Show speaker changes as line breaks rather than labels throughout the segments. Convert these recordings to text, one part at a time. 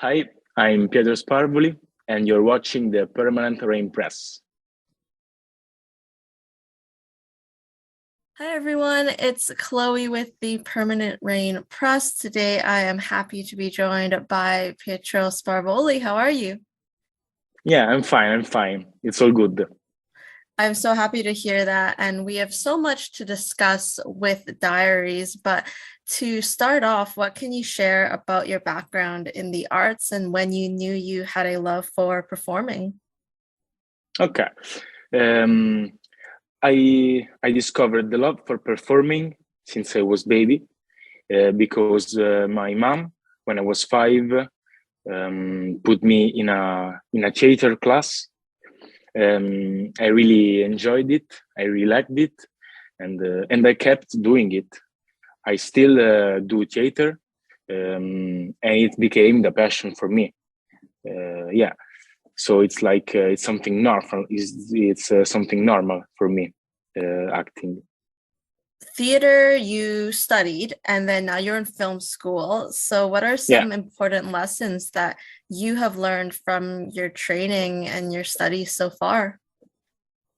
Hi, I'm Pietro Sparvoli, and you're watching the Permanent Rain Press.
Hi everyone, it's Chloe with the Permanent Rain Press. Today I am happy to be joined by Pietro Sparvoli. How are you?
Yeah, I'm fine. It's all good.
I'm so happy to hear that, and we have so much to discuss with diaries, but to start off, what can you share about your background in the arts and when you knew you had a love for performing?
Okay. Um, I discovered the love for performing since I was baby, because my mom, when I was 5, put me in a theater class. I really enjoyed it. I really liked it, and I kept doing it. I still do theater, and it became the passion for me. Yeah, so it's like it's something normal. It's something normal for me, acting.
Theater you studied, and then now you're in film school. So, what are
Yeah.
some important lessons that you have learned from your training and your studies so far?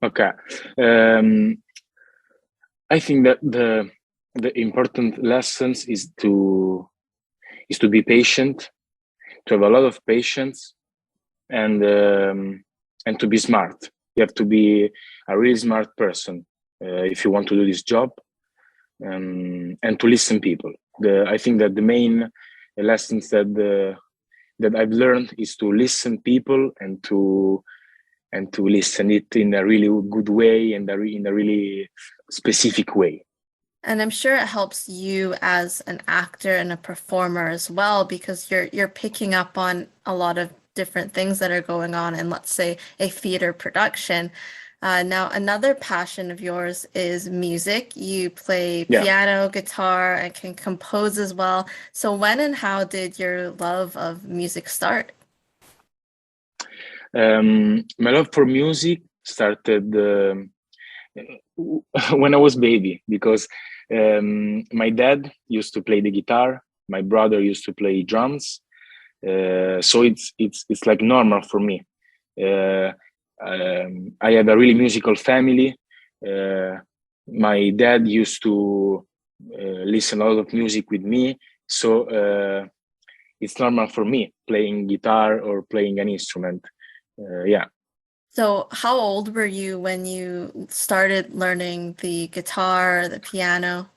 Okay. Um, I think that the important lessons is to be patient, to have a lot of patience, and to be smart. You have to be a really smart person if you want to do this job, and to listen people. I think that the main lessons that I've learned is to listen people and to listen it in a really good way and in a really specific way.
And I'm sure it helps you as an actor and a performer as well, because you're picking up on a lot of different things that are going on in, let's say, a theater production. Now, another passion of yours is music. You play
Yeah.
piano, guitar, and can compose as well. So when and how did your love of music start?
My love for music started when I was baby, because my dad used to play the guitar, my brother used to play drums, so it's like normal for me. Uh, I have a really musical family. Uh, my dad used to listen a lot of music with me, so it's normal for me playing guitar or playing an instrument. Yeah.
So how old were you when you started learning the guitar, the piano?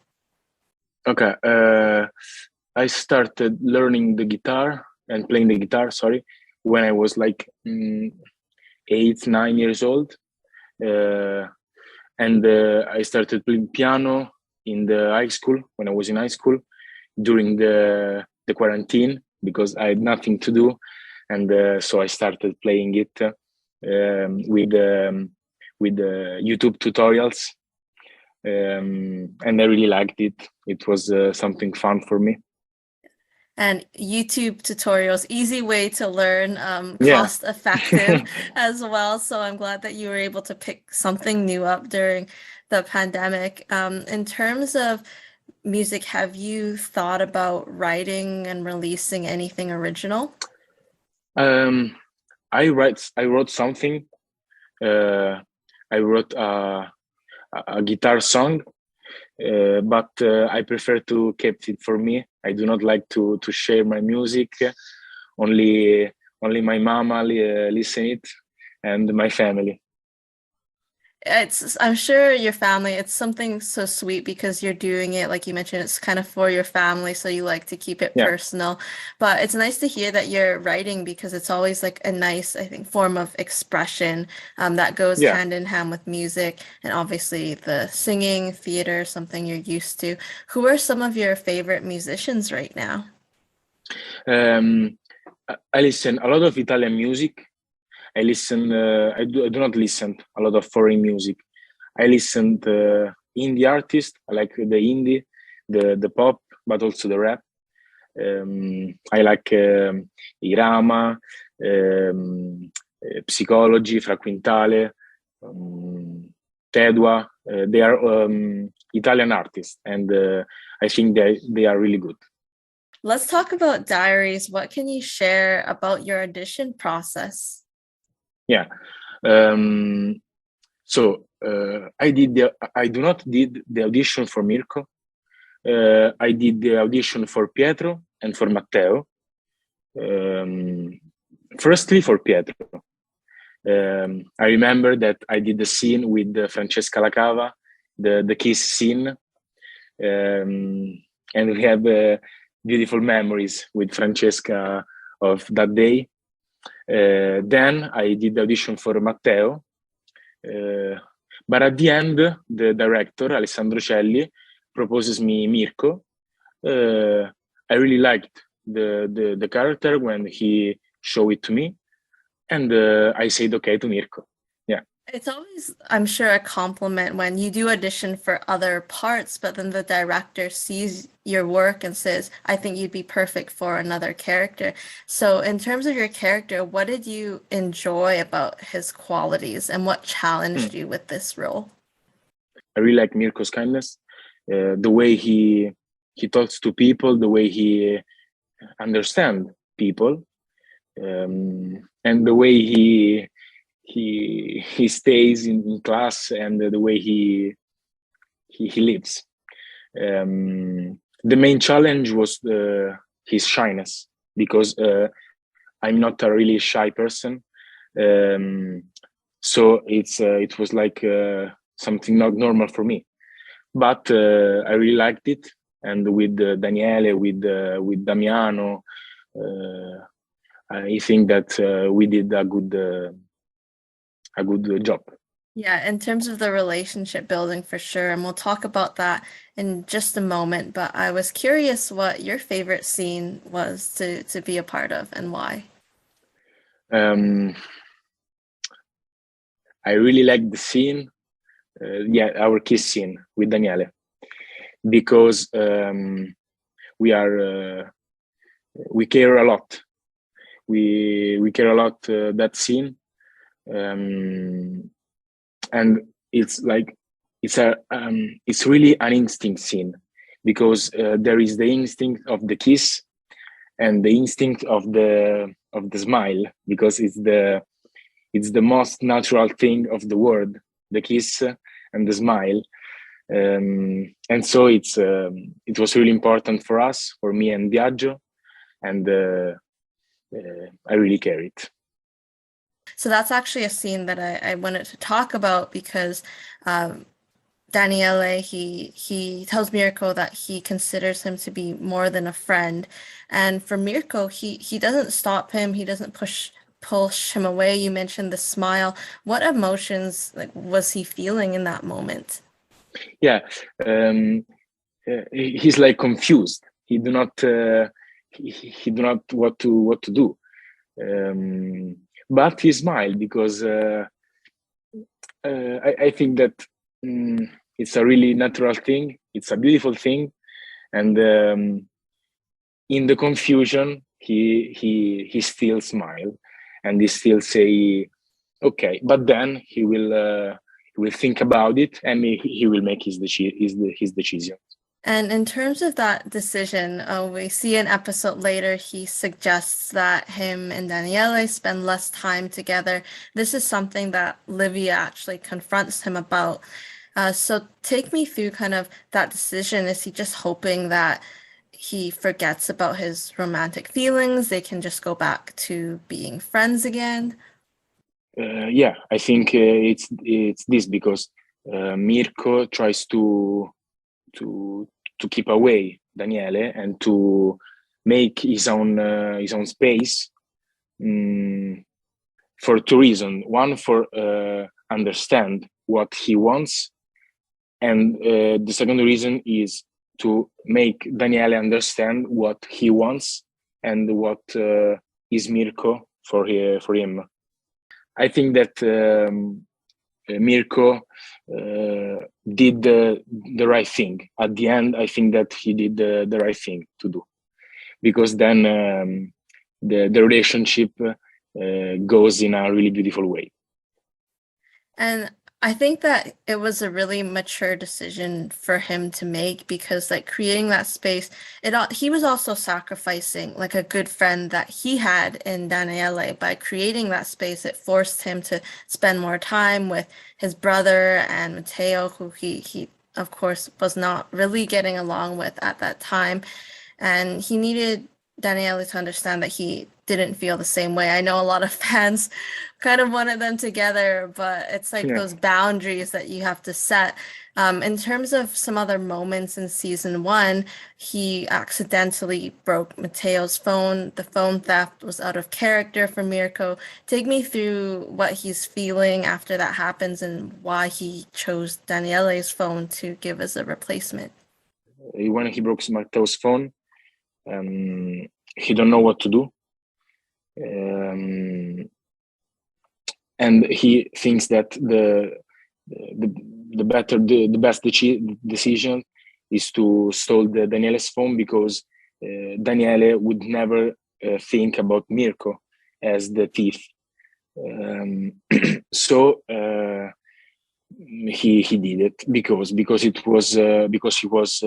Okay. I started learning the guitar and playing the guitar, sorry, when I was like 8, 9 years old. Uh, and I started playing piano in the high school when I was in high school during the quarantine because I had nothing to do, and so I started playing it with YouTube tutorials, and I really liked it. It was something fun for me.
And YouTube tutorials, easy way to learn,
Yeah.
cost effective as well. So I'm glad that you were able to pick something new up during the pandemic. In terms of music, have you thought about writing and releasing anything original?
um, I wrote something. uh, I wrote a guitar song, but I prefer to keep it for me. I do not like to share my music. Only my mama listen it, and my family.
I'm sure your family, it's something so sweet because you're doing it, like you mentioned, it's kind of for your family, so you like to keep it
Yeah.
personal. But it's nice to hear that you're writing because it's always like a nice, I think, form of expression that goes
Yeah.
hand in hand with music and obviously the singing, theater, something you're used to. Who are some of your favorite musicians right now?
Um, I listen a lot of Italian music. I do not listen a lot of foreign music. I listen to indie artists. I like the indie, the pop, but also the rap. I like Irama, Psychology, Fra Quintale, Tedua. They are Italian artists, and I think they are really good.
Let's talk about diaries. What can you share about your audition process?
Yeah. I do not did the audition for Mirko. I did the audition for Pietro and for Matteo. Firstly, for Pietro. I remember that I did the scene with Francesca Lacava, the kiss scene, and we have beautiful memories with Francesca of that day. Then I did the audition for Matteo, but at the end, the director, Alessandro Celli, proposes me Mirko. I really liked the character when he showed it to me, and I said okay to Mirko. Yeah.
It's always, I'm sure, a compliment when you do audition for other parts, but then the director sees your work and says, I think you'd be perfect for another character. So in terms of your character, what did you enjoy about his qualities and what challenged you with this role?
I really like Mirko's kindness, the way he talks to people, the way he understands people, and the way he stays in class and the way he lives. The main challenge was his shyness, because I'm not a really shy person, so it was like something not normal for me. But I really liked it, and with Daniele, with Damiano, I think that we did a good job.
Yeah, in terms of the relationship building for sure, and we'll talk about that in just a moment, but I was curious what your favorite scene was to be a part of and why.
I really like the scene, our kiss scene with Daniele, because we care a lot. We care a lot that scene. And it's like it's really an instinct scene, because there is the instinct of the kiss and the instinct of the smile, because it's the most natural thing of the world, the kiss and the smile. And so it was really important for us, for me and Biagio, and I really care it.
So that's actually a scene that I wanted to talk about because Daniele, he tells Mirko that he considers him to be more than a friend. And for Mirko, he doesn't stop him, he doesn't push him away. You mentioned the smile. What emotions was he feeling in that moment?
Yeah, he's like confused. He do not what to do. But he smiled, because I think that it's a really natural thing. It's a beautiful thing, and in the confusion, he still smile, and he still say, "Okay." But then he will think about it, and he will make his decision.
And in terms of that decision, we see an episode later, he suggests that him and Daniele spend less time together. This is something that Livia actually confronts him about. So take me through kind of that decision. Is he just hoping that he forgets about his romantic feelings? They can just go back to being friends again?
Yeah, I think it's this, because Mirko tries to keep away Daniele and to make his own space, for two reasons. One, for understand what he wants, and the second reason is to make Daniele understand what he wants and what is Mirko for him. I think that Mirko did the right thing. At the end, I think that he did the right thing to do, because then the relationship goes in a really beautiful way.
And I think that it was a really mature decision for him to make because like creating that space, he was also sacrificing like a good friend that he had in Daniele. By creating that space, it forced him to spend more time with his brother and Matteo, who he of course was not really getting along with at that time. And he needed Daniele to understand that he didn't feel the same way. I know a lot of fans kind of wanted them together, but it's like
Yeah.
those boundaries that you have to set. In terms of some other moments in season one, he accidentally broke Matteo's phone. The phone theft was out of character for Mirko. Take me through what he's feeling after that happens and why he chose Daniele's phone to give as a replacement.
When he broke Matteo's phone, he don't know what to do. And he thinks that the best decision is to steal Daniele's phone, because Daniele would never think about Mirko as the thief. So he did it because it was because he was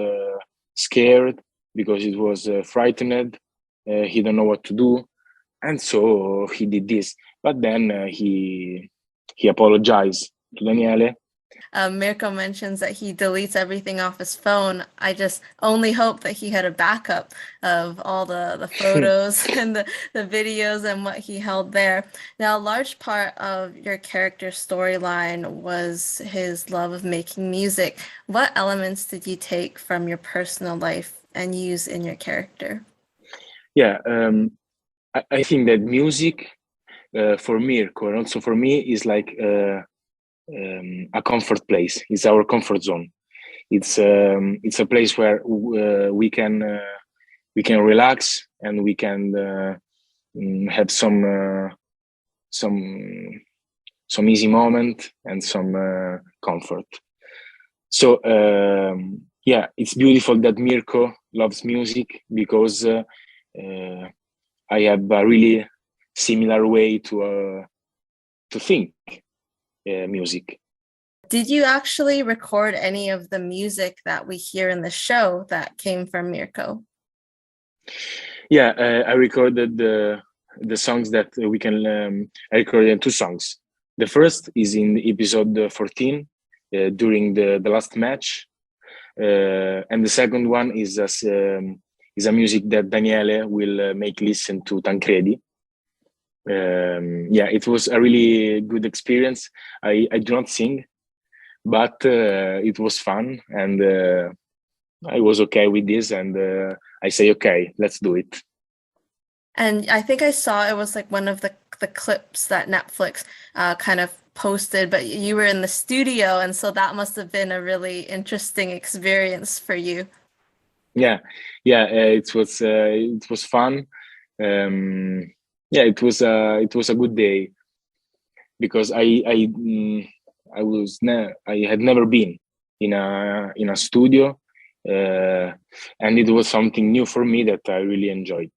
scared, because it was frightened. He don't know what to do, and so he did this. But then he apologized to Daniele.
Mirko mentions that he deletes everything off his phone. I just only hope that he had a backup of all the photos and the videos and what he held there. Now, a large part of your character's storyline was his love of making music. What elements did you take from your personal life and use in your character?
Yeah, I think that music for Mirko and also for me is like a comfort place. It's our comfort zone. It's a place where we can relax, and we can have some easy moment and some comfort. So yeah, it's beautiful that Mirko loves music, because I have a really similar way to think music.
Did you actually record any of the music that we hear in the show that came from Mirko?
Yeah, I recorded the songs that we can. I recorded 2 songs. The first is in episode 14 during the last match, and the second one is a music that Daniele will make listen to Tancredi. Yeah, it was a really good experience. I do not sing, but it was fun, and I was okay with this, and I say, okay, let's do it.
And I think I saw it was like one of the clips that Netflix kind of posted, but you were in the studio, and so that must have been a really interesting experience for you.
Yeah, it was fun. Yeah, it was a good day, because I had never been in a studio, and it was something new for me that I really enjoyed.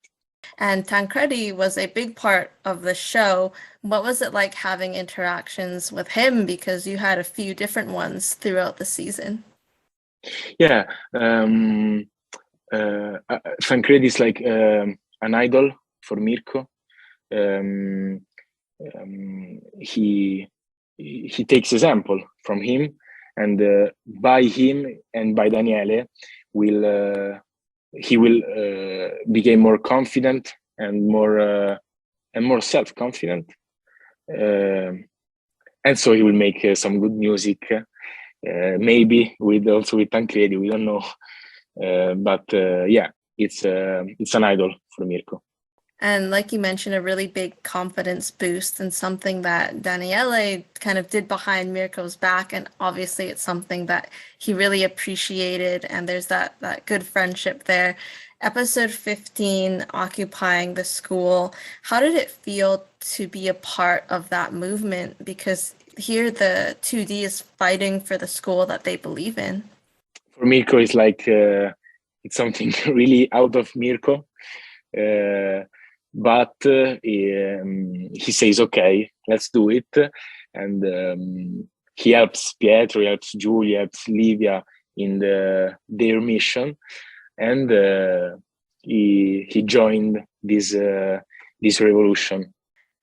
And Tancredi was a big part of the show. What was it like having interactions with him? Because you had a few different ones throughout the season.
Yeah, Tancredi is like an idol for Mirko. He takes example from him, and by him and by Daniele he will become more confident and more self-confident, and so he will make some good music, maybe with Tancredi, we don't know, but yeah, it's an idol for Mirko.
And like you mentioned, a really big confidence boost and something that Daniele kind of did behind Mirko's back. And obviously it's something that he really appreciated. And there's that good friendship there. Episode 15, Occupying the School. How did it feel to be a part of that movement? Because here the 2D is fighting for the school that they believe in.
For Mirko, it's like it's something really out of Mirko. But he says, okay, let's do it. And he helps Pietro, he helps Julia, helps Livia in their mission, and he joined this revolution.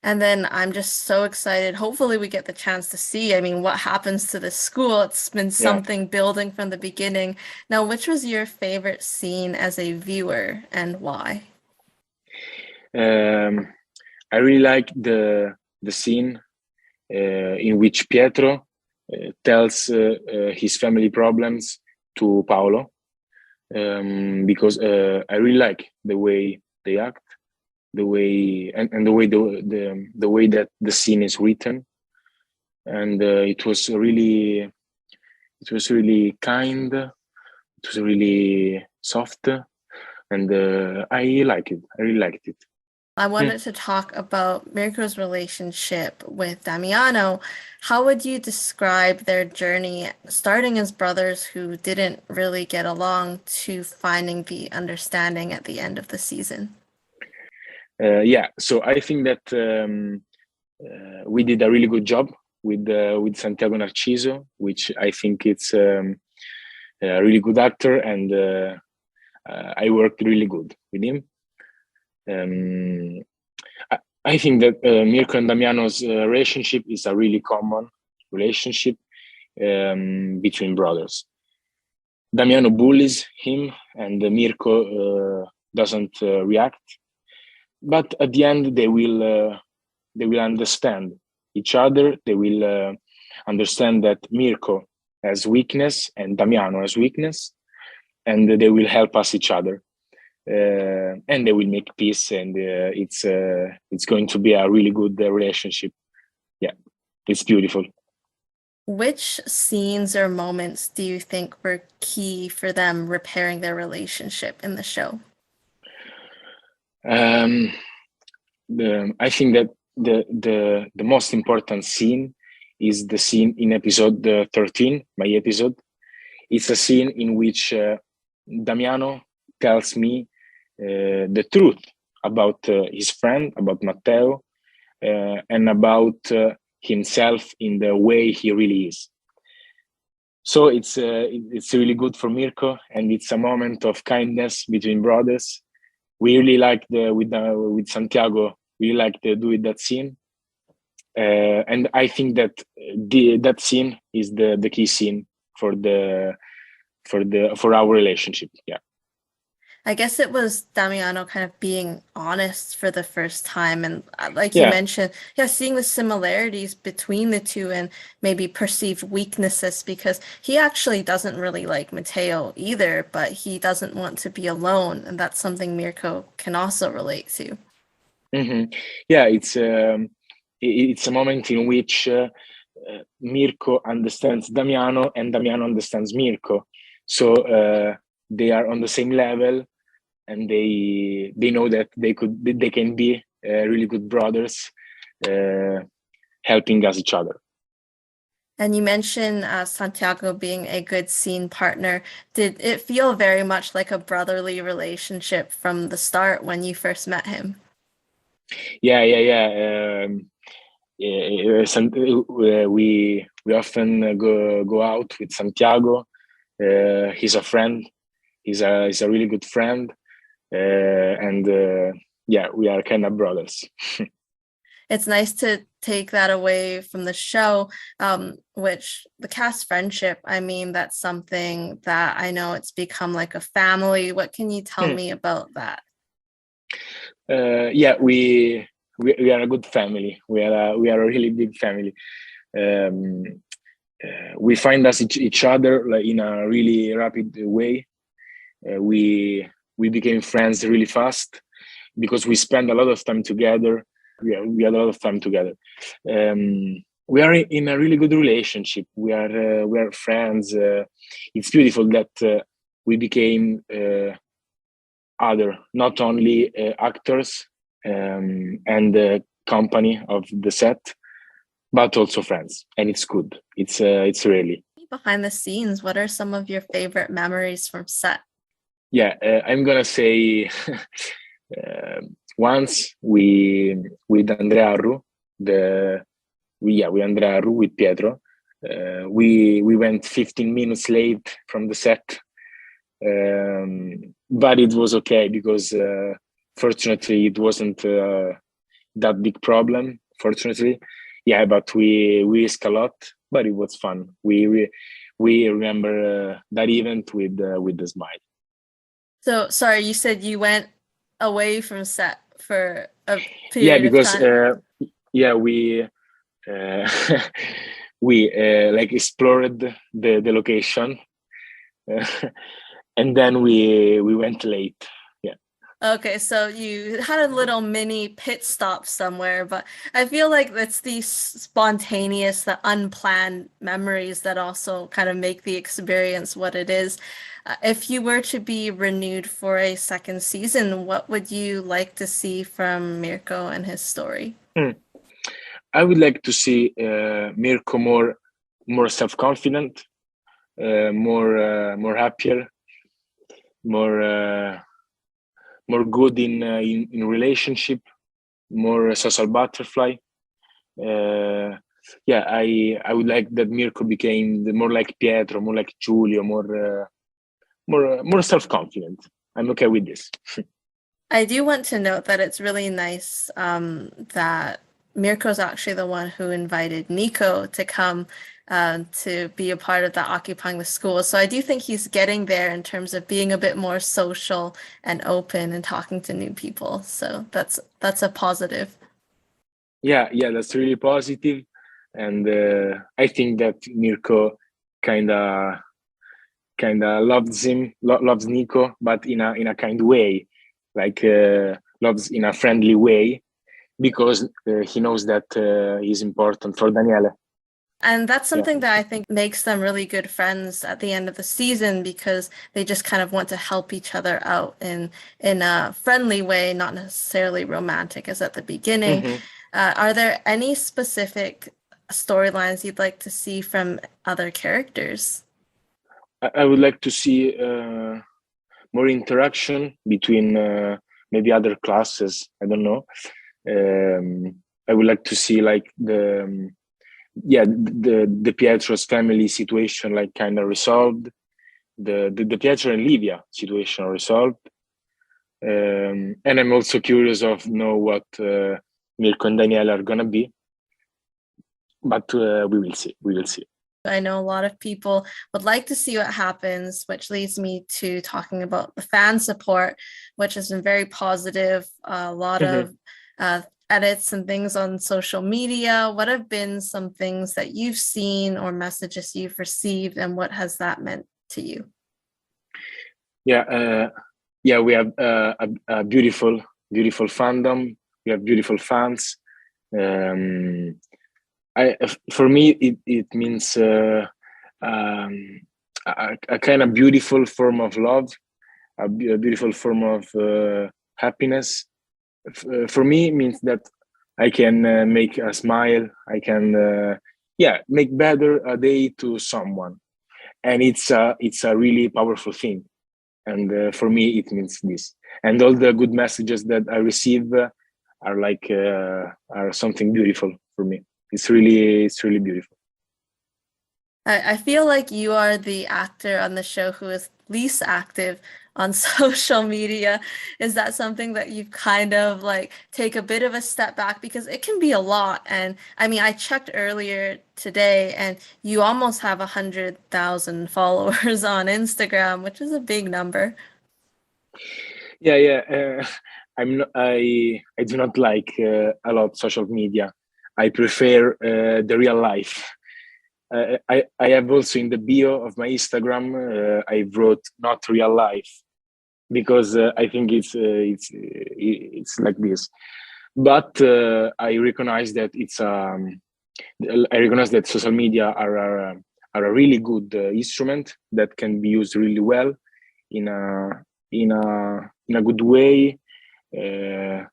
And then I'm just so excited. Hopefully we get the chance to see, I mean, what happens to this school. It's been something building from the beginning. Now, which was your favorite scene as a viewer and why?
I really like the scene in which Pietro tells his family problems to Paolo, because I really like the way they act, the way and the way the way that the scene is written, and it was really kind, it was really soft, and I like it. I really liked it.
I wanted to talk about Mirko's relationship with Damiano. How would you describe their journey, starting as brothers who didn't really get along to finding the understanding at the end of the season?
So I think that we did a really good job with Santiago Narciso, which I think it's a really good actor, and I worked really good with him. I think that Mirko and Damiano's relationship is a really common relationship between brothers. Damiano bullies him, and Mirko doesn't react. But at the end, they will understand each other. They will understand that Mirko has weakness and Damiano has weakness, and they will help us each other. And they will make peace, and it's going to be a really good relationship. Yeah, it's beautiful.
Which scenes or moments do you think were key for them repairing their relationship in the show?
I think that the most important scene is the scene in episode 13, my episode. It's a scene in which Damiano tells me the truth about his friend, about Matteo, and about himself in the way he really is. So it's really good for Mirko, and it's a moment of kindness between brothers. We really like with Santiago. We like to do that scene, and I think that that scene is the key scene for our relationship. Yeah.
I guess it was Damiano kind of being honest for the first time, and like you mentioned, seeing the similarities between the two and maybe perceived weaknesses, because he actually doesn't really like Matteo either, but he doesn't want to be alone, and that's something Mirko can also relate to.
Mm-hmm. Yeah, it's a moment in which Mirko understands Damiano and Damiano understands Mirko, so they are on the same level, and they know that they can be really good brothers, helping us each other.
And you mentioned Santiago being a good scene partner. Did it feel very much like a brotherly relationship from the start when you first met him?
Yeah. We often go out with Santiago. He's a friend. He's a really good friend, and we are kind of brothers.
It's nice to take that away from the show, which the cast friendship, I mean, that's something that I know it's become like a family. What can you tell me about that?
We are a good family. We are a really big family. We find us each other like in a really rapid way. We became friends really fast because we spend a lot of time together. We had a lot of time together. We are in a really good relationship. We are friends. It's beautiful that we became not only actors and the company of the set, but also friends, and it's good. It's really
behind the scenes. What are some of your favorite memories from set?
I'm gonna say once with Andrea Arru, with Andrea Arru, with Pietro, We went 15 minutes late from the set, but it was okay because fortunately it wasn't that big problem. Fortunately, yeah, but we risked a lot, but it was fun. We remember that event with the smile.
So, sorry, you said you went away from set for a
Yeah,
period of
because
time.
yeah, we we like explored the location, and then we went late. Yeah.
Okay, so you had a little mini pit stop somewhere, but I feel like it's these spontaneous, the unplanned memories that also kind of make the experience what it is. If you were to be renewed for a second season, what would you like to see from Mirko and his story?
I would like to see Mirko more self-confident, more happier, more good in relationship, more social butterfly. Yeah, I would like that Mirko became more like Pietro, more like Giulio, more self-confident. I'm okay with this.
I do want to note that it's really nice that Mirko's actually the one who invited Nico to come to be a part of the Occupying the School. So I do think he's getting there in terms of being a bit more social and open and talking to new people. So that's a positive.
Yeah, that's really positive, and I think that Mirko kinda loves Nico, but in a kind way, like loves in a friendly way, because he knows that he's important for Daniele.
And that's
Yeah.
something that I think makes them really good friends at the end of the season because they just kind of want to help each other out in a friendly way, not necessarily romantic as at the beginning.
Mm-hmm.
Are there any specific storylines you'd like to see from other characters?
I would like to see more interaction between maybe other classes. I don't know. I would like to see like the Pietro's family situation like kind of resolved, the Pietro and Livia situation resolved, and I'm also curious of know what Mirko and Daniele are gonna be, but we will see. We will see.
I know a lot of people would like to see what happens, which leads me to talking about the fan support, which has been very positive. A lot of edits and things on social media. What have been some things that you've seen or messages you've received, and what has that meant to you?
Yeah, we have a beautiful fandom. We have beautiful fans. For me, it means a kind of beautiful form of love, a beautiful form of happiness. For me, it means that I can make a smile. I can, make better a day to someone, and it's a really powerful thing. And for me, it means this. And all the good messages that I receive are something beautiful for me. It's really beautiful.
I feel like you are the actor on the show who is least active on social media. Is that something that you kind of like take a bit of a step back because it can be a lot? And I mean, I checked earlier today and you almost have 100,000 followers on Instagram, which is a big number.
Yeah. I do not like a lot social media. I prefer the real life. I have also in the bio of my Instagram, I wrote not real life because I think it's like this. But I recognize that I recognize that social media are a really good instrument that can be used really well in a good way. They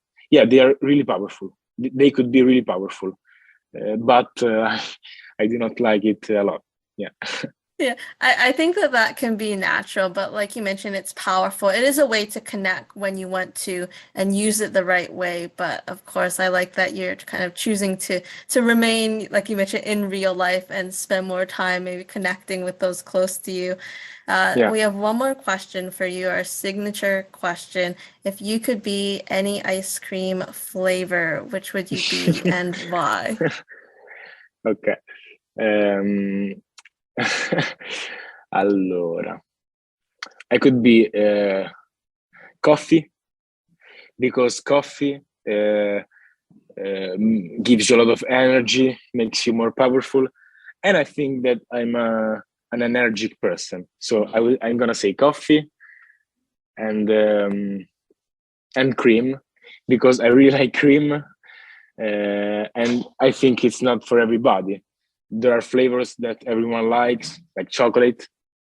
are really powerful. They could be really powerful, but I do not like it a lot. Yeah.
Yeah, I think that that can be natural, but like you mentioned, it's powerful. It is a way to connect when you want to and use it the right way. But of course, I like that you're kind of choosing to remain, like you mentioned, in real life and spend more time maybe connecting with those close to you.
Yeah.
We have one more question for you, our signature question. If you could be any ice cream flavor, which would you be and why?
Ok. Ehm, allora, I could be coffee, because coffee gives you a lot of energy, makes you more powerful, and I think that I'm an energetic person. So I'm gonna say coffee and cream, because I really like cream, and I think it's not for everybody. There are flavors that everyone likes, like chocolate,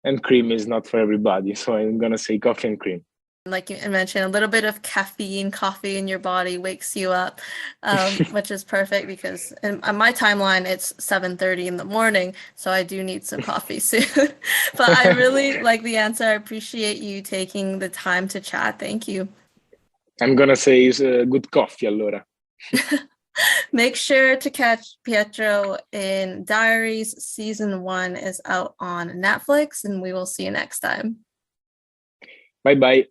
and cream is not for everybody. So I'm gonna say coffee and cream.
Like you mentioned, a little bit of caffeine, coffee in your body wakes you up, which is perfect because on my timeline it's 7:30 in the morning, so I do need some coffee soon. But I really like the answer. I appreciate you taking the time to chat. Thank you.
I'm gonna say it's good coffee, allora.
Make sure to catch Pietro in Diaries. Season 1 is out on Netflix, and we will see you next time.
Bye bye.